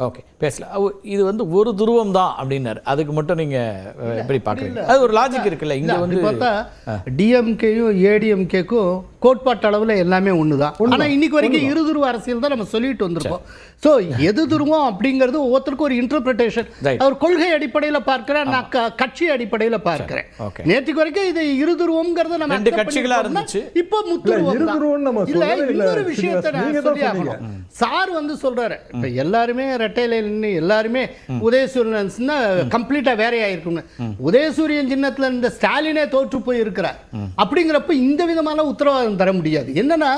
Okay, பேசலாம். இது வந்து ஒரு துருவம் தான் அப்படின்னாரு. அதுக்கு மட்டும் நீங்க எப்படி பார்க்குறீங்க? அது ஒரு லாஜிக் இருக்குல்ல. இங்கே வந்து பார்த்தா டிஎம்கேயும் ஏடிஎம்கேக்கும் கோட்பாட்டு அளவில் எல்லாமே ஒன்று தான். ஆனால் இன்னைக்கு வரைக்கும் இருதுருவ அரசியல் தான் நம்ம சொல்லிட்டு வந்திருக்கோம். ஸோ எது துருவம் அப்படிங்கிறது ஒவ்வொருத்தருக்கும் ஒரு இன்டர்பிரிட்டேஷன். அவர் கொள்கை அடிப்படையில் பார்க்கிறேன், நான் கட்சி அடிப்படையில் பார்க்கிறேன். நேற்றுக்கு வரைக்கும் இது இருதுருவம்ங்கிறத நம்ம ரெண்டு கட்சிகளா இருந்துச்சு. இப்போ முத்துருவம் இல்ல. இன்னொரு விஷயத்தை நான் சொல்லி ஆகணும். சார் வந்து சொல்றாரு, இப்போ எல்லாருமே ரெட்டையில நின்று எல்லாருமே உதயசூரியன் கம்ப்ளீட்டா வேறையா இருக்குன்னு. உதயசூரியன் சின்னத்துல இந்த ஸ்டாலினே தோற்று போய் இருக்கிறார். அப்படிங்கிறப்ப இந்த விதமான உத்தரவாதம் தர முடியாது. என்னன்னா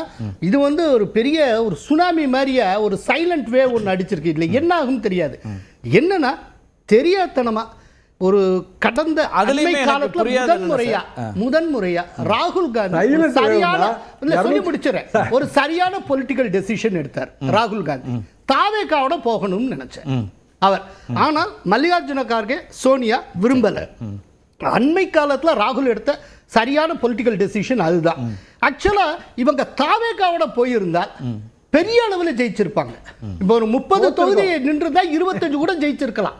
இது வந்து ஒரு பெரிய ஒரு சுனாமி மாதிரியா ஒரு சைலண்ட் வேவ் ஒன்று அடிச்சிருக்கு. இதுல என்ன ஆகும் தெரியாது. என்னன்னா தெரியாதனமா ஒரு கடந்த அண்மை காலத்துல முதன்முறையா ராகுல் காந்தி சரியான சொல்லி முடிச்சிடறேன், ஒரு சரியான பொலிட்டிக்கல் டெசிஷன் எடுத்தார். ராகுல் காந்தி தாவேகாவோட போகணும்னு நினைச்சேன் அவர். ஆனால் மல்லிகார்ஜுன கார்கே, சோனியா விரும்பல. அண்மை காலத்துல ராகுல் எடுத்த சரியான பொலிட்டிக்கல் டெசிஷன் அதுதான். ஆக்சுவலா இவங்க தாவேகாவோட போயிருந்தால் பெரிய அளவில் ஜெயிச்சிருப்பாங்க. இப்போ ஒரு 30 தொகுதி நின்றுதா 25 கூட ஜெயிச்சிருக்கலாம்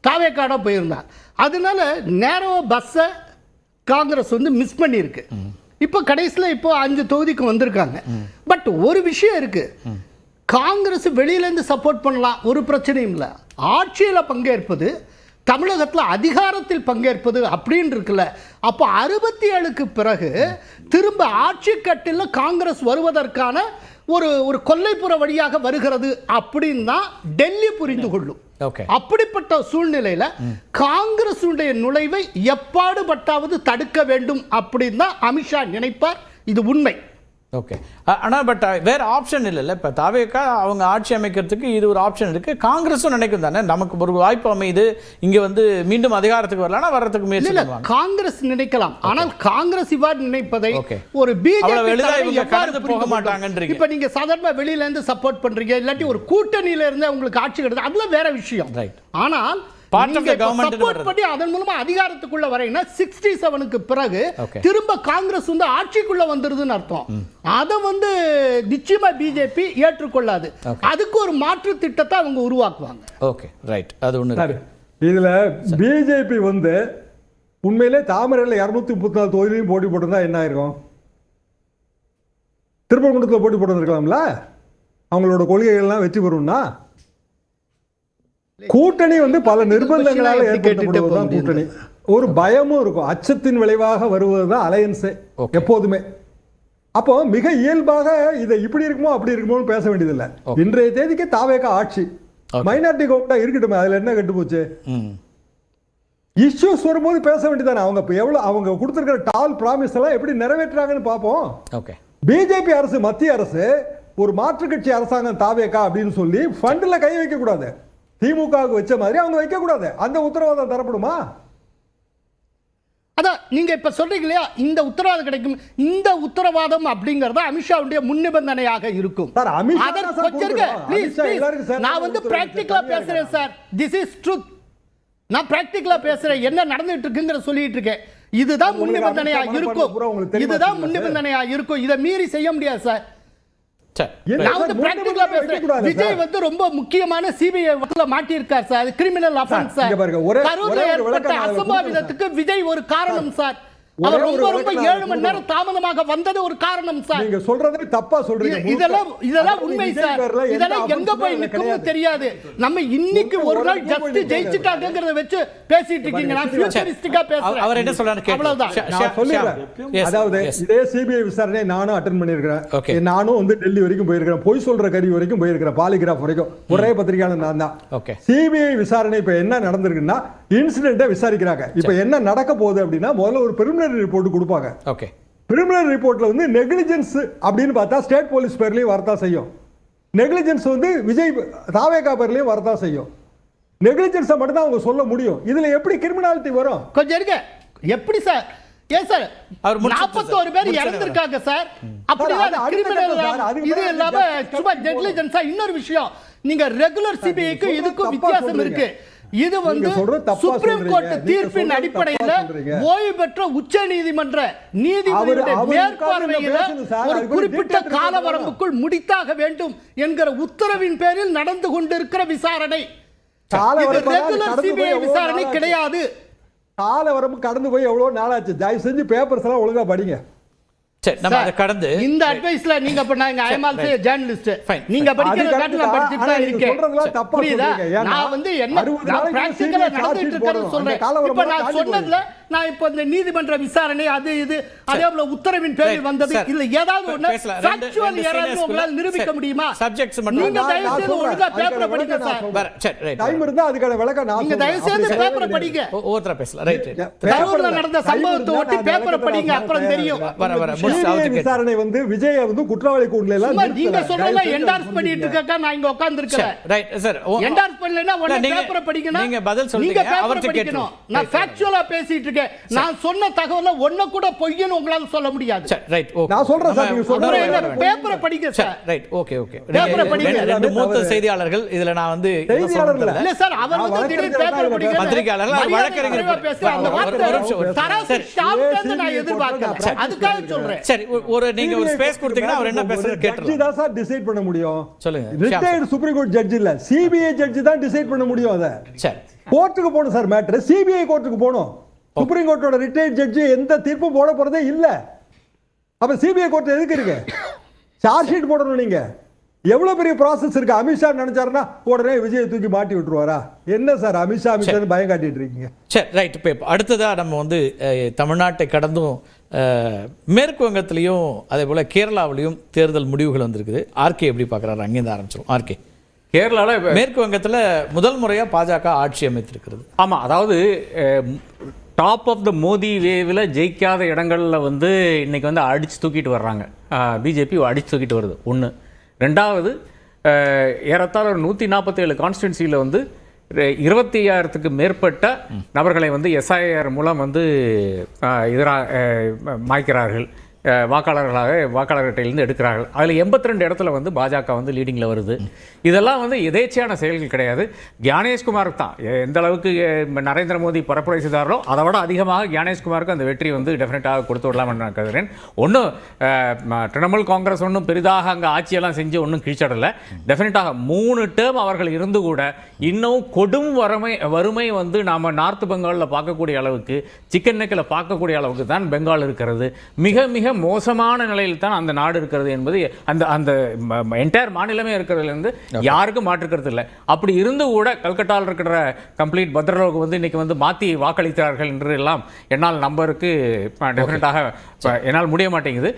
தாவேகாவோட போயிருந்தால். அதனால நேரோ பஸ்ஸை காங்கிரஸ் வந்து மிஸ் பண்ணியிருக்கு. இப்போ கடைசியில் இப்போ 5 தொகுதிக்கு வந்திருக்காங்க. பட் ஒரு விஷயம் இருக்கு, காங்கிரஸ் வெளியிலேருந்து சப்போர்ட் பண்ணலாம், ஒரு பிரச்சனையும் இல்லை. ஆட்சியில் பங்கேற்பது, தமிழகத்தில் அதிகாரத்தில் பங்கேற்பது அப்படின்னு இருக்குல்ல. அப்போ 67க்கு பிறகு திரும்ப ஆட்சி கட்டில் காங்கிரஸ் வருவதற்கான ஒரு கொல்லைப்புற வழியாக வருகிறது அப்படின்னு தான் டெல்லி புரிந்து கொள்ளும். அப்படிப்பட்ட சூழ்நிலையில காங்கிரஸ் நுழைவை எப்பாடுபட்டாவது தடுக்க வேண்டும் அப்படின்னு தான் அமித்ஷா நினைப்பார். இது உண்மை. ஓகே, ஆனால் பட் வேற ஆப்ஷன் இல்லைல்ல. இப்போ தாவேகா அவங்க ஆட்சி அமைக்கிறதுக்கு இது ஒரு ஆப்ஷன் இருக்கு. காங்கிரஸும் நினைக்கும் தானே, நமக்கு ஒரு வாய்ப்பு அமையுது, இங்க வந்து மீண்டும் அதிகாரத்துக்கு வரலாம், வர்றதுக்கு முயற்சி பண்ணுவாங்க. காங்கிரஸ் நினைக்கலாம், ஆனால் காங்கிரஸ் இவ்வாறு நினைப்பதை ஒரு பிஜேபி கடந்து போக மாட்டாங்கன்றீங்க. இப்ப நீங்க சாதாரண வெளியில இருந்து சப்போர்ட் பண்றீங்க, இல்லாட்டி ஒரு கூட்டணியில இருந்து உங்களுக்கு ஆட்சி கிடையாது, அதுல வேற விஷயம். ஆனால் அதன் மூலமா அதிகாரத்துக்குள்ள வரீங்கன்னா 67க்கு பிறகு திரும்ப காங்கிரஸ் வந்து ஆட்சிக்குள்ள வந்துருதுன்னு அர்த்தம். அதை வந்து நிச்சயமா பிஜேபி ஏற்றுக்கொள்ளாது. அதுக்கு ஒரு மாற்று திட்டத்தை அவங்க உருவாக்குவாங்க. Okay, right. அது ஒண்ணு. இதுல பிஜேபி வந்து உண்மையிலே தாமரையில் 234 தொகுதியும் போட்டி போட்டிருந்தா என்ன ஆயிருக்கும்? திருப்பரங்குன்றத்தில் போட்டி போட்டிருக்கலாம்ல. அவங்களோட கொள்கைகள்லாம் வெற்றி பெறும்னா கூட்டணி வந்து பல நிர்பந்தங்களால் ஏற்படுத்தப்படுவதுதான் கூட்டணி. ஒரு பயமும் இருக்கும், அச்சத்தின் விளைவாக வருவதுதான் அலையன்ஸே எப்போதுமே. அப்போ மிக இயல்பாக இதை இப்படி இருக்குமோ அப்படி இருக்குமோ பேச வேண்டியதில்லை. இன்றைய தேதிக்கு தாவேகா ஆட்சி மைனாரிட்டி கவர்மெண்டா இருக்கட்டும், அதுல என்ன கெட்டு போச்சு? இஷ்யூஸ் வரும்போது பேச வேண்டியதானே. அவங்க எவ்வளவு அவங்க கொடுத்திருக்கிற டால் ப்ராமிஸ் எல்லாம் எப்படி நிறைவேற்றாங்கன்னு பார்ப்போம். பிஜேபி அரசு, மத்திய அரசு ஒரு மாற்றுக் கட்சி அரசாங்கம் தாவேகா அப்படின்னு சொல்லி ஃபண்ட்ல கை வைக்க கூடாது. திமுகவுக்கு வச்ச மாதிரி அவங்க வைக்க கூடாது. அந்த உத்தரவாதம் தரப்படுமா? அதான் நீங்க இப்ப சொல்றீங்க இல்லையா, இந்த உத்தரவாதம் கிடைக்கும். இந்த உத்தரவாதம் அப்படிங்கறது அமித்ஷாவுடைய முன் நிபந்தனையாக இருக்கும். நான் வந்து பிராக்டிகலா பேசுறேன் சார். This is truth. நான் பிராக்டிகலா பேசுறேன், என்ன நடந்துட்டு இருக்குங்கிற சொல்லிட்டு இருக்கேன். இதுதான் முன் நிபந்தனையா இருக்கும். இதுதான் முன் நிபந்தனையா இருக்கும். இதை மீறி செய்ய முடியாது சார். விஜய் வந்து ரொம்ப முக்கியமான சிபிஐ வழக்குல மாட்டியிருக்கார் சார். அது கிரிமினல் ஆஃபென்ஸ் சார். கரூர்ல ஏற்பட்ட அசம்பாவிதத்துக்கு விஜய் ஒரு காரணம் சார். அவர் ரொம்ப 7 மணி நேரம் தாமதமாக வந்தது ஒரு காரணம் சார். நீங்க சொல்றதே தப்பா சொல்றீங்க. இதெல்லாம் உண்மை சார். இதெல்லாம் எங்க போய் நிக்கும்னு தெரியாது. நம்ம இன்னைக்கு ஒரு நாள் ஜஸ்ட் ஜெயிச்சிட்டாங்கங்கறத வெச்சு பேசிட்டு இருக்கீங்க. நான் ஃபியூச்சரிஸ்டிக்கா பேசுறேன். அவர் என்ன சொல்றாரு கேளுங்க. நான் சொல்றேன். அதாவது இதே சிபிஐ விசாரணை நானும் அட்டெண்ட் பண்ணியிருக்கேன். நானும் வந்து டெல்லி வரைக்கும் போயிருக்கேன். பொய் சொல்ற கறி வரைக்கும் போயிருக்கேன். பாலிகிராஃப் வரைக்கும். ஒரே பத்திரிகையாளர் நான் தான். சிபிஐ விசாரணை இப்ப என்ன நடந்திருக்குன்னா இன்சிடென்ட்டை விசாரிக்கிறாங்க. இப்ப என்ன நடக்க போகுது அப்படின்னா, முதல்ல ஒரு பிரிலிமினரி ரிப்போர்ட் கொடுப்பாங்க. ஓகே, பிரிலிமினரி ரிப்போர்ட்ல வந்து நெக்லிஜென்ஸ் அப்படின்னு பார்த்தா ஸ்டேட் போலீஸ் பேர்லயும் வரதா செய்யும். நெக்லிஜென்ஸ் வந்து விஜய் தாவேகா பேர்லயும் வரதா செய்யும். நெக்லிஜென்ஸை மட்டும் தான் அவங்க சொல்ல முடியும். இதுல எப்படி கிரிமினாலிட்டி வரும்? கொஞ்சம் இருங்க. எப்படி சார்? ஏன் சார் 41 பேர் இறந்திருக்காங்க சார். அப்படிதான் கிரிமினல். இது இல்லாம சும்மா நெக்லிஜென்ஸா. இன்னொரு விஷயம், நீங்க ரெகுலர் சிபிஐக்கு இதுக்கும் வித்தியாசம் இருக்கு. இது வந்து சுப்ரீம் கோர்ட் தீர்ப்பின் அடிப்படையில் ஓய்வு பெற்ற உச்ச நீதிமன்ற நீதிபதியுடைய மேற்பார்வையில் ஒரு குறிப்பிட்ட கால வரம்புக்குள் முடித்தாக வேண்டும் என்கிற உத்தரவின் பேரில் நடந்து கொண்டிருக்கிற விசாரணை. ரெகுலர் சிபிஐ விசாரணை கிடையாது. கால வரம்பு கடந்து போய் எவ்வளவு நாளாச்சு. தயவு செஞ்சு பேப்பர்ஸ் எல்லாம் ஒழுங்கா படிங்க. சரி, நம்ம அதை கடந்து இந்த அட்வைஸ்ல நீங்க இப்ப நான் ஐ அம் ஆல்சோ ஜர்னலிஸ்ட், நீங்க படிக்கிறத காட்டி நான் படிச்சிட்டு தான் இருக்கேன். புரியுதா? நான் வந்து என்ன பிராக்டிகலா நடந்துட்டு இருக்கறது சொல்றேன். இப்ப நான் சொன்னதுல நான் இப்ப இந்த நீதிமன்ற விசாரணை அது இது அதே போல உத்தரவின் பேரில் வந்தது இல்ல ஏதாவது ஒண்ணு ஃபேக்சுவல் எரர் உங்களால நிரூபிக்க முடியுமா? சப்ஜெக்ட்ஸ் மட்டும் நீங்க தயவு செய்து ஒழுங்கா பேப்பரை படிங்க சார். சரி, ரைட். டைம் இருந்தா அதுக்கான விளக்கம் நான் நீங்க தயவு செய்து பேப்பரை படிங்க. ஓவரா பேசலாம். ரைட். கரூர்ல நடந்த சம்பவத்தை ஒட்டி பேப்பரை படிங்க, அப்புறம் தெரியும். வர விசாரணை வந்து விஜய் வந்து குற்றவாளி கூண்டுல எல்லாம் நீங்க சொல்றத என்டார்ஸ் பண்ணிட்டு இருக்கக்க நான் இங்க உட்கார்ந்து இருக்கேன். Right sir. என்டார்ஸ் பண்ணலனா உடனே பேப்பரை படிக்கணும். நீங்க பதில் சொல்றீங்க, அவர்ட்ட கேட்கணும். நான் ஃபேக்சுவலா பேசிட்டு இருக்கேன். நான் சொன்ன தகவல ஒண்ணு கூட பொய்ன்னு உங்களால சொல்ல முடியாது. சரி, ரைட். ஓகே. நான் சொல்றேன் சார், நீங்க சொல்றீங்க. பேப்பரை படிங்க சார். ரைட். Okay, okay. பேப்பரை படிங்க. ரெண்டு மூத்த செய்தியாளர்கள் இதுல நான் வந்து செய்தியாளர் இல்ல சார், அவர் வந்து திடீர் பேப்பரை படிங்க. பத்திரிகையாளர்கள் வழக்கறிஞர் பேச அந்த வார்த்தை தராசு ஷாப்ல நான் எதிர்பார்க்கல. அதுக்காக சொல்றேன். சரி, ஒரு நீங்க ஒரு ஸ்பேஸ் கொடுத்தீங்கன்னா அவர் என்ன பேசுறாரு கேட்றோம். ஜட்ஜி தான் சார் டிசைட் பண்ண முடியும். சொல்லுங்க. ரிட்டையர்ட் சுப்ரீம் கோர்ட் ஜட்ஜ் இல்ல, சிபிஐ ஜட்ஜ் தான் டிசைட் பண்ண முடியும். அத சரி, கோர்ட்டுக்கு போணும் சார். மேட்டர் சிபிஐ கோர்ட்டுக்கு போணும். சுப்ரீம் கோர்ட்டோட ரிட்டையர்ட் ஜட்ஜ் எந்த தீர்ப்பும் போட போறதே இல்ல. அப்ப சிபிஐ கோர்ட் எதுக்கு இருக்கு? சார்ஜ் ஷீட் போடணும். நீங்க எவ்வளவு பெரிய ப்ராசஸ் இருக்கு. அமித்ஷா நினைச்சாருன்னா உடனே விஜய் தூக்கி மாட்டி விட்டுருவாரா? என்ன சார் அமித்ஷா பயம் காட்டிட்டு இருக்கீங்க? சரி, ரைட். இப்போ அடுத்ததா நம்ம வந்து தமிழ்நாட்டை கடந்தும் மேற்கு வங்கத்திலையும் அதே போல கேரளாவிலையும் தேர்தல் முடிவுகள் வந்திருக்குது. ஆர்கே எப்படி பார்க்குறாரு? அங்கேருந்து ஆரம்பிச்சிடும். ஆர்கே, கேரளாவில் மேற்கு வங்கத்தில் முதல் முறையாக பாஜக ஆட்சி அமைத்திருக்கிறது. ஆமாம், அதாவது டாப் ஆஃப் த மோடி வேவில் ஜெயிக்காத இடங்களில் வந்து இன்றைக்கி வந்து அடித்து தூக்கிட்டு வர்றாங்க. பிஜேபி அடித்து தூக்கிட்டு வருது. ஒன்று. ரெண்டாவது, ஏறத்தாழ ஒரு 147 கான்ஸ்டிடுவன்சியில் வந்து 25,000க்கு மேற்பட்ட நபர்களை வந்து எஸ்ஐஆர் மூலம் வந்து மாய்க்கிறார்கள், வாக்காளர்கிட்டையிலேருந்து எடுக்கிறார்கள். அதில் 82 இடத்துல வந்து பாஜக வந்து லீடிங்கில் வருது. இதெல்லாம் வந்து எதேச்சையான செயல்கள் கிடையாது. ஞானேஷ்குமாருக்கு தான் எந்த அளவுக்கு நரேந்திர மோடி பரப்புரை செய்தார்களோ அதை விட அதிகமாக ஞானேஷ்குமாருக்கு அந்த வெற்றி வந்து டெஃபினட்டாக கொடுத்து விடலாம்னு நான் கருதுகிறேன். ஒன்றும் திரிணாமுல் காங்கிரஸ் ஒன்றும் பெரிதாக அங்கே ஆட்சியெல்லாம் செஞ்சு ஒன்றும் கிழிச்சிடலை. டெஃபினட்டாக 3 டேர்ம் அவர்கள் இருந்து கூட இன்னும் கொடும் வறுமை வந்து நாம் நார்த் பெங்காலில் பார்க்கக்கூடிய அளவுக்கு, சிக்கன் நெக்கில் பார்க்கக்கூடிய அளவுக்கு தான் பெங்கால் இருக்கிறது. மிக மிக மோசமான நிலையில் தான் அந்த நாடு இருக்கிறது என்பது அந்த அந்த என்டையர் மாநிலமே இருக்கிறதுலேருந்து யாருக்கும் மாற்றுக்கிறது இல்லை. அப்படி இருந்து கூட கல்கட்டாவில் இருக்கிற கம்ப்ளீட் பத்ரலோக் வந்து இன்னைக்கு வந்து மாற்றி வாக்களித்தார்கள் என்று எல்லாம் என்னால் நம்பருக்கு டெஃபினட்டாக என்னால் முடிய மாட்டேங்குது.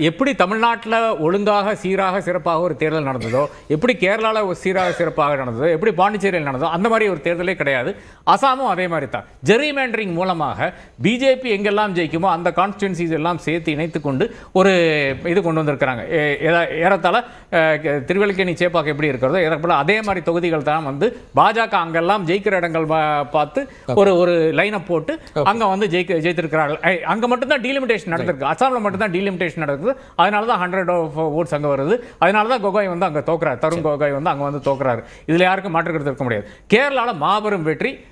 எப்படி தமிழ்நாட்டில் ஒழுங்காக சீராக சிறப்பாக ஒரு தேர்தல் நடந்ததோ, எப்படி கேரளாவில் சீராக சிறப்பாக நடந்ததோ, எப்படி பாண்டிச்சேரியில் நடந்ததோ, அந்த மாதிரி ஒரு தேர்தலே கிடையாது. அசாமும் அதே மாதிரி தான். ஜெரிமேண்டரிங் மூலமாக பிஜேபி எங்கெல்லாம் ஜெயிக்குமோ அந்த கான்ஸ்டிடுவன்சிஸ் எல்லாம் சேர்த்து இணைத்து கொண்டு ஒரு இது கொண்டு வந்திருக்கிறாங்க. ஏறத்தாழ திருவல்லிக்கேணி சேப்பாக்கு எப்படி இருக்கிறதோ ஏறப்போல அதே மாதிரி தொகுதிகள் தான் வந்து பாஜக அங்கெல்லாம் ஜெயிக்கிற இடங்கள் பார்த்து ஒரு லைனை போட்டு அங்கே வந்து ஜெயித்திருக்கிறார்கள். அங்கே மட்டும்தான் டீலிமிட்டேஷன் நடந்திருக்கு. அசாமில் மட்டும்தான் டீலிமிட்டேஷன் நடக்குது. அதனால தான் 100 ஓட்ஸ் அங்கே வருது. அதனால தான் கோகோய் வந்து அங்கே தோக்குறாரு. தருண் கோகோய் வந்து அங்கே வந்து தோக்குறாரு. இதில் யாருக்கும் மாற்றுக்கிறது இருக்க முடியாது. கேரளாவில் மாபெரும் வெற்றி.